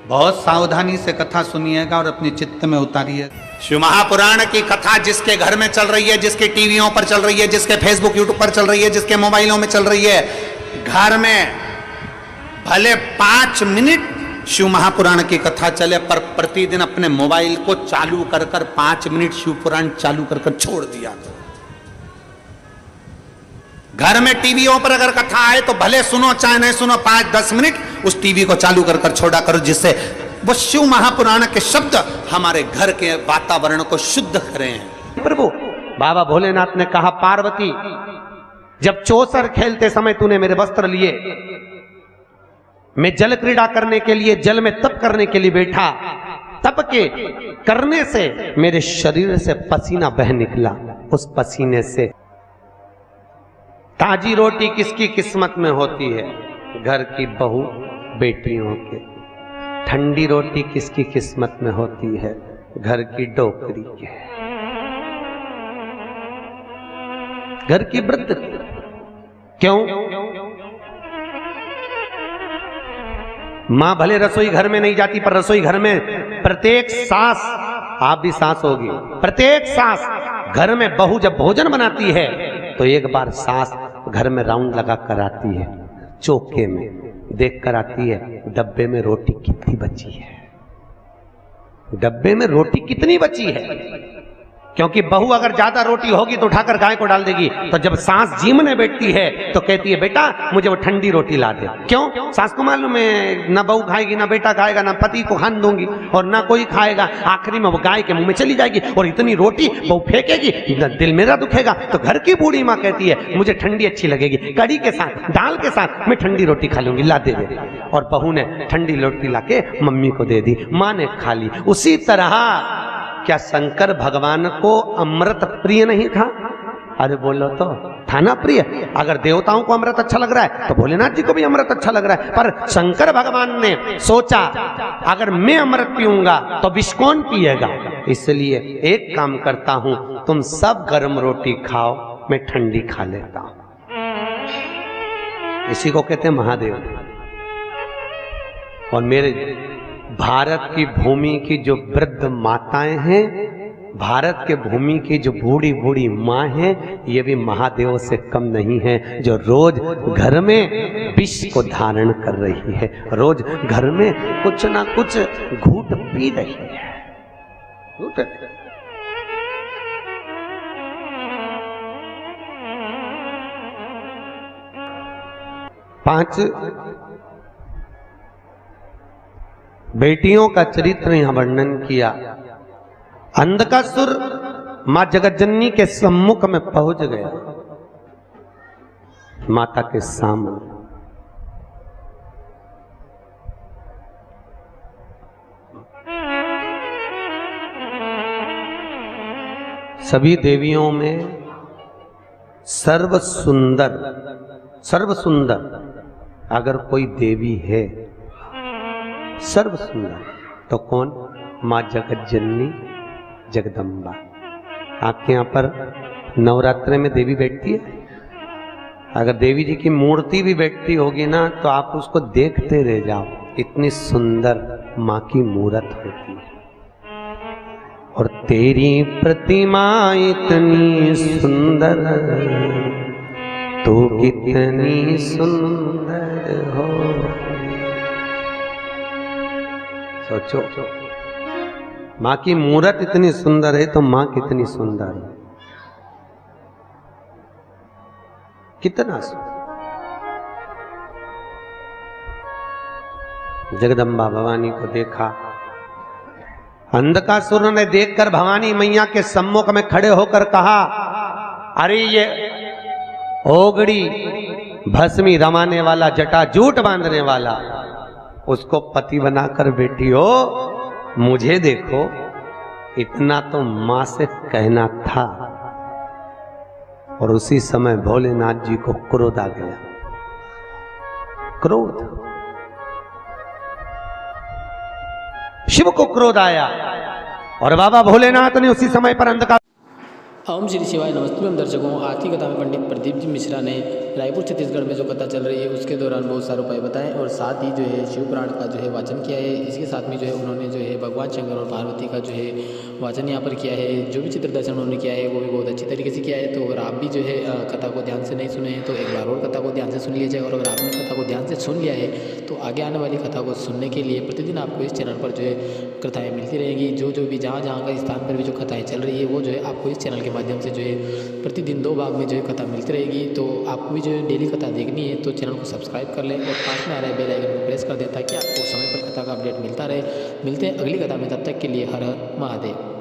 बहुत सावधानी से कथा सुनिएगा और अपने चित्त में उतारिए। शिव महापुराण की कथा जिसके घर में चल रही है, जिसके टीवियों पर चल रही है, जिसके फेसबुक यूट्यूब पर चल रही है, जिसके मोबाइलों में चल रही है, घर में भले 5 मिनट शिव महापुराण की कथा चले, पर प्रतिदिन अपने मोबाइल को चालू कर 5 मिनट शिव पुराण चालू कर छोड़ दिया। घर में टीवियों पर अगर कथा आए तो भले सुनो चाहे नहीं सुनो, 5-10 मिनट उस टीवी को चालू कर छोड़ा करो, जिससे वो शिव महापुराण के शब्द हमारे घर के वातावरण को शुद्ध करें। प्रभु बाबा भोलेनाथ ने कहा, पार्वती जब चौसर खेलते समय तूने मेरे वस्त्र लिए, मैं जल क्रीड़ा करने के लिए, जल में तप करने के लिए बैठा, तप के करने से मेरे शरीर से पसीना बह निकला, उस पसीने से ताजी रोटी किसकी किस्मत में होती है? घर की बहू बेटियों के। ठंडी रोटी किसकी किस्मत में होती है? घर की डोकरी के, घर की वृद्ध की। क्यों? मां भले रसोई घर में नहीं जाती, पर रसोई घर में प्रत्येक सास, आप भी सास होगी, प्रत्येक सास घर में बहू जब भोजन बनाती है तो एक बार सास घर में राउंड लगा कर आती है, चौके में देख कर आती है डब्बे में रोटी कितनी बची है, डब्बे में रोटी कितनी बची है। क्योंकि बहू अगर ज्यादा रोटी होगी तो उठाकर गाय को डाल देगी, तो जब सास जीमने बैठती है तो कहती है बेटा मुझे वो ठंडी रोटी ला दे। क्यों? सास को मालूम है ना बहू खाएगी, ना बेटा खाएगा, ना पति को खान दूंगी और ना कोई खाएगा, आखिरी में वो गाय के मुंह में चली जाएगी और इतनी रोटी बहू फेंकेगी, दिल मेरा दुखेगा। तो घर की बूढ़ी माँ कहती है मुझे ठंडी अच्छी लगेगी, कड़ी के साथ, दाल के साथ मैं ठंडी रोटी खा लूंगी, ला दे दे। और बहू ने ठंडी रोटी लाके मम्मी को दे दी, माँ ने खा ली। उसी तरह क्या शंकर भगवान को अमृत प्रिय नहीं था? अरे बोलो तो, था ना प्रिय। अगर देवताओं को अमृत अच्छा लग रहा है तो भोलेनाथ जी को भी अमृत अच्छा लग रहा है, पर शंकर भगवान ने सोचा अगर मैं अमृत पीऊंगा तो विष कौन पिएगा? इसलिए एक काम करता हूं, तुम सब गर्म रोटी खाओ, मैं ठंडी खा लेता हूं। इसी को कहते हैं महादेव। और मेरे भारत की भूमि की जो वृद्ध माताएं हैं, भारत के भूमि की जो बूढ़ी बूढ़ी माँ हैं, ये भी महादेव से कम नहीं है, जो रोज घर में विष को धारण कर रही है, रोज घर में कुछ ना कुछ घूट पी रही है। घूट 5 बेटियों का चरित्र यहां वर्णन किया। अंधकासुर मां जगतजननी के सम्मुख में पहुंच गया, माता के सामने। सभी देवियों में सर्व सुंदर अगर कोई देवी है, सर्व सुंदर, तो कौन? मां जगतजननी जगदम्बा। आपके यहाँ पर नवरात्रि में देवी बैठती है? अगर देवी जी की मूर्ति भी बैठती होगी ना तो आप उसको देखते रह जाओ, इतनी सुंदर मां की मूर्त होती है। और तेरी प्रतिमा इतनी सुंदर, तू कितनी सुंदर हो। सोचो, मां की मूर्त इतनी सुंदर है तो मां कितनी सुंदर है, कितना सुंदर। जगदम्बा भवानी को देखा, अंधकासुर ने देखकर भवानी मैया के सम्मुख में खड़े होकर कहा, अरे ये ओगड़ी भस्मी रमाने वाला, जटा जूट बांधने वाला, उसको पति बनाकर बैठी हो, मुझे देखो, इतना तो मां से कहना था। और उसी समय भोलेनाथ जी को क्रोध आ गया, क्रोध, शिव को क्रोध आया और बाबा भोलेनाथ ने उसी समय पर अंधकार। ओम श्री शिवाय नमस्ते दर्शकों, आज की कथा में पंडित प्रदीप जी मिश्रा ने रायपुर छत्तीसगढ़ में जो कथा चल रही है उसके दौरान बहुत सारे उपाय बताएं और साथ ही जो है शिव पुराण का जो है वाचन किया है। इसके साथ में जो है उन्होंने जो है भगवान शंकर और पार्वती का जो है वाचन यहाँ पर किया है। जो भी चित्र दर्शन उन्होंने किया है वो भी बहुत अच्छी तरीके से किया है। तो अगर आप भी जो है कथा को ध्यान से नहीं सुने हैं तो एक बार और कथा को ध्यान से सुन लीजिए। और अगर आपने कथा को ध्यान से सुन लिया है तो आगे आने वाली कथा को सुनने के लिए प्रतिदिन आपको इस चैनल पर जो है कथाएँ मिलती रहेंगी। जो भी जहाँ का स्थान पर भी जो कथाएँ चल रही है वो जो है आपको इस चैनल के माध्यम से जो है प्रतिदिन 2 भाग में जो है कथा मिलती रहेगी। तो आपको भी जो है डेली कथा देखनी है तो चैनल को सब्सक्राइब कर लें और पास में आ रहे बेल आइकन को प्रेस कर दें ताकि आपको समय पर कथा का अपडेट मिलता रहे। मिलते हैं अगली कथा में, तब तक के लिए हर हर महादेव।